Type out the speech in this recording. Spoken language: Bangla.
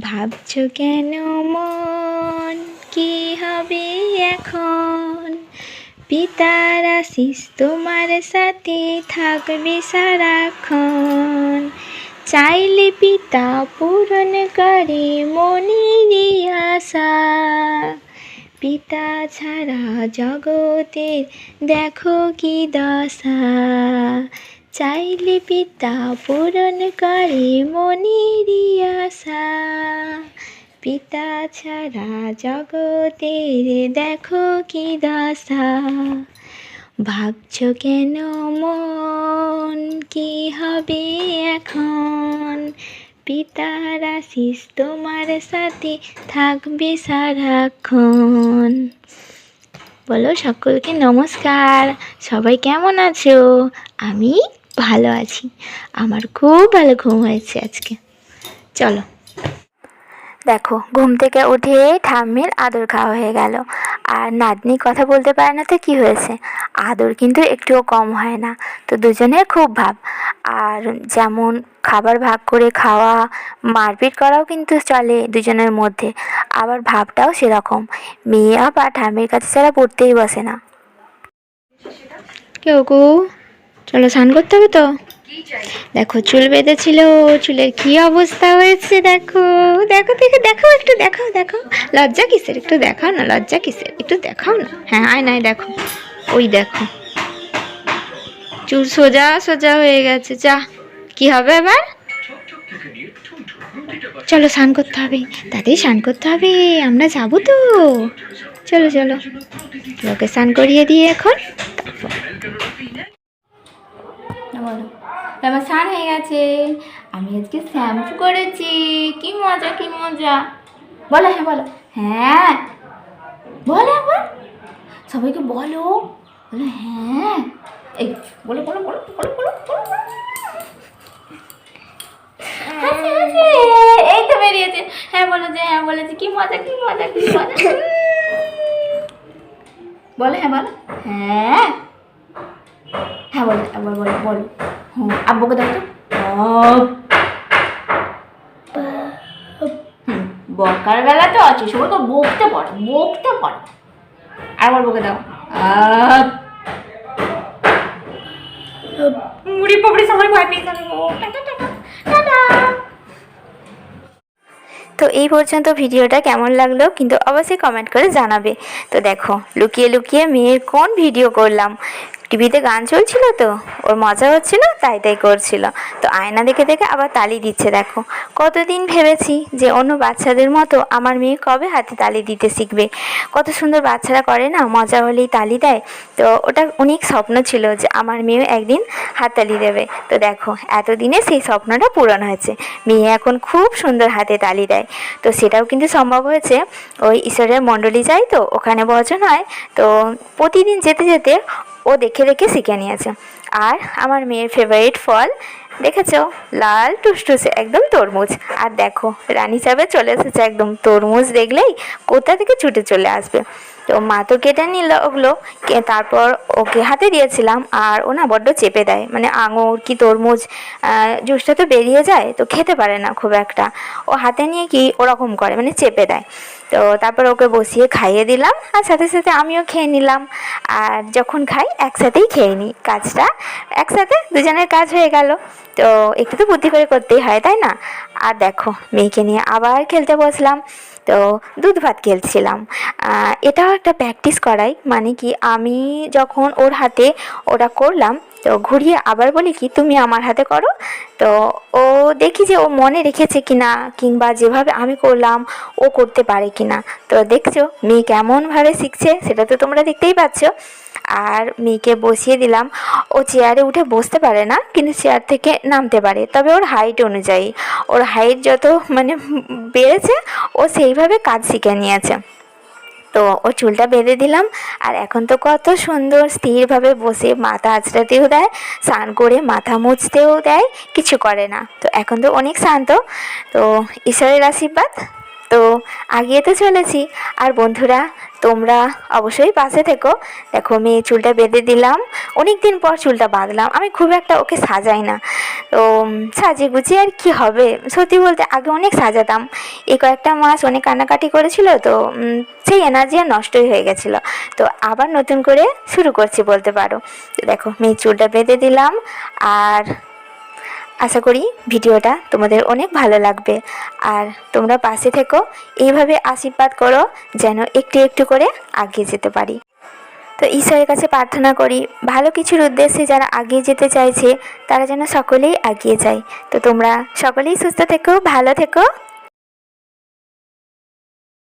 ভাবছো কেন মন কি হবে এখন? পিতার আশিস তোমার সাথে থাকবে সারাক্ষণ। চাইলে পিতা পূরণ করে মনেরই আশা। পিতা ছাড়া জগতের দেখো কি দশা। চাইলে পিতা পূরণ করে মনেরই আশা। পিতা ছাড়া জগতের দেখো কি দশা। ভাবছো কেন মন কি হবে এখন? পিতার আশিস তোমার সাথে থাকবে সারাক্ষণ। বলো সকলকে নমস্কার। সবাই কেমন আছো? আমি ভালো আছি। আমার খুব ভালো ঘুম হয়েছে আজকে। চলো, দেখো ঘুম থেকে উঠে ঠাম্মির আদর খাওয়া হয়ে গেল। আর নাতনি কথা বলতে পারে না তো কি হয়েছে, আদর কিন্তু একটুও কম হয় না। তো দুজনের খুব ভাব। আর যেমন খাবার ভাগ করে খাওয়া, মারপিট করাও কিন্তু চলে দুজনের মধ্যে। আবার ভাবটাও সেরকম, মেয়ে আবার ঠাম্মির কাছে ছাড়া পড়তেই বসে না। কেউ কু, চলো স্নান করতে হবে তো। দেখো চুল বেঁধেছিল, চুলের কি অবস্থা হয়েছে দেখো। দেখো দেখো দেখো, একটু দেখাও দেখো। লজ্জা কিসের, একটু দেখাও না, লজ্জা কিসের, একটু দেখাও না। হ্যাঁ আয়নায় দেখো, ওই দেখো চুল সোজা সোজা হয়ে গেছে। যা, কি হবে এবার? চলো স্নান করতে হবে, তাতেই স্নান করতে হবে, আমরা যাবো তো। চলো চলো, লোকে স্নান করিয়ে দিয়ে এখন বলো। আমার স্নান হয়ে গেছে, আমি আজকে শ্যাম্পু করেছি। কি মজা কি মজা। বলো হ্যাঁ, বলো হ্যাঁ, বলো আবার সবাইকে বলো, বলো হ্যাঁ। এই বলো বলো বলো বলো বলো বলো। এই তো বেরিয়েছে। হ্যাঁ বলো যে হ্যাঁ বলেছে, কি মজা কি মজা কি মজা। বলো হ্যাঁ, বলো হ্যাঁ, হ্যাঁ বলো একবার বলো বলো। হুম, আব্বুকে দাও তো। বকার বেলা তো আছে, সবাইকে বকতে পারো বকতে পারো। আরেকবার বকে দাও। মুড়ি পাপড়ি সবাই ভয় পেয়ে যাবে। তো এই পর্যন্ত ভিডিওটা কেমন লাগলো কিন্তু অবশ্যই কমেন্ট করে জানাবে। তো দেখো লুকিয়ে লুকিয়ে মেয়ের কোন ভিডিও করলাম। টিভিতে গান চলছিল তো ওর মজা হচ্ছিল, তাই তাই করছিল। তো আয়না দেখে দেখে আবার তালি দিচ্ছে। দেখো কতদিন ভেবেছি যে অন্য বাচ্চাদের মতো আমার মেয়ে কবে হাতে তালি দিতে শিখবে। কত সুন্দর বাচ্চারা করে না, মজা হলেই তালি দেয়। তো ওটা অনেক স্বপ্ন ছিল যে আমার মেয়েও একদিন হাততালি দেবে। তো দেখো এতদিনে সেই স্বপ্নটা পূরণ হয়েছে। মেয়ে এখন খুব সুন্দর হাতে তালি দেয়। তো সেটাও কিন্তু সম্ভব হয়েছে, ওই ঈশ্বরের মণ্ডলী যায় তো ওখানে ভজন হয়। তো প্রতিদিন যেতে যেতে ও দেখে দেখে শিখে নিয়েছে। আর আমার মেয়ের ফেভারিট ফল দেখেছো, লাল টুসটুসে একদম তরমুজ। আর দেখো রানী চাবে চলে এসেছে, একদম তরমুজ দেখলেই কোথা থেকে ছুটে চলে আসবে। তো মা তো কেটে নিল ওগুলো, তারপর ওকে হাতে দিয়েছিলাম। আর ও না বড্ড চেপে দেয়, মানে আঙুর কি তরমুজ জুসটা তো বেরিয়ে যায়, তো খেতে পারে না খুব একটা। ও হাতে নিয়ে কি ওরকম করে, মানে চেপে দেয়। তো তারপর ওকে বসিয়ে খাইয়ে দিলাম, আর সাথে সাথে আমিও খেয়ে নিলাম। আর যখন খাই একসাথেই খেয়ে নিই, কাজটা একসাথে দুজনের কাজ হয়ে গেল। তো একটু তো বুদ্ধি করে করতেই হয়, তাই না? আর দেখো মেয়েকে নিয়ে আবার খেলতে বসলাম। তো দুধ ভাত খেলছিলাম। এটাও একটা প্র্যাকটিস করাই, মানে কি আমি যখন ওর হাতে ওটা করলাম তো ঘুরিয়ে আবার বলি কি তুমি আমার হাতে করো। তো ও দেখি যে ও মনে রেখেছে কিনা, কিংবা যেভাবে আমি করলাম ও করতে পারে কিনা। তো দেখছো মেয়ে কেমনভাবে শিখছে, সেটা তো তোমরা দেখতেই পাচ্ছ। আর মেয়েকে বসিয়ে দিলাম। ও চেয়ারে উঠে বসতে পারে না, কিন্তু চেয়ার থেকে নামতে পারে, তবে ওর হাইট অনুযায়ী। ওর হাইট যত মানে বেড়েছে ও সেইভাবে কাজ শিখে নিয়েছে। তো ও চুলটা বেঁধে দিলাম। আর এখন তো কত সুন্দর স্থিরভাবে বসে মাথা আঁচড়াতেও দেয়, স্নান করে মাথা মুছতেও দেয়, কিছু করে না। তো এখন তো অনেক শান্ত। তো ঈশ্বরের আশীর্বাদ। তো আগিয়ে তো চলেছি। আর বন্ধুরা তোমরা অবশ্যই পাশে থেকো। দেখো মেয়ে চুলটা বেঁধে দিলাম, অনেক দিন পর চুলটা বাঁধলাম। আমি খুব একটা ওকে সাজাই না, তো সাজিয়ে গুছিয়ে আর কি হবে। সত্যি বলতে আগে অনেক সাজাতাম, এই কয়েকটা মাস অনেক কান্নাকাটি করেছিল, তো সেই এনার্জি আর নষ্টই হয়ে গেছিলো। তো আবার নতুন করে শুরু করছি বলতে পারো। তো দেখো মেয়ের চুলটা বেঁধে দিলাম, আর আশা করি ভিডিওটা তোমাদের অনেক ভালো লাগবে। আর তোমরা পাশে থেকো, এইভাবে আশীর্বাদ করো যেন একটু একটু করে এগিয়ে যেতে পারি। তো ঈশ্বরের কাছে প্রার্থনা করি ভালো কিছুর উদ্দেশ্যে যারা এগিয়ে যেতে চাইছে তারা যেন সকলেই এগিয়ে যায়। তো তোমরা সকলেই সুস্থ থেকো, ভালো থেকো।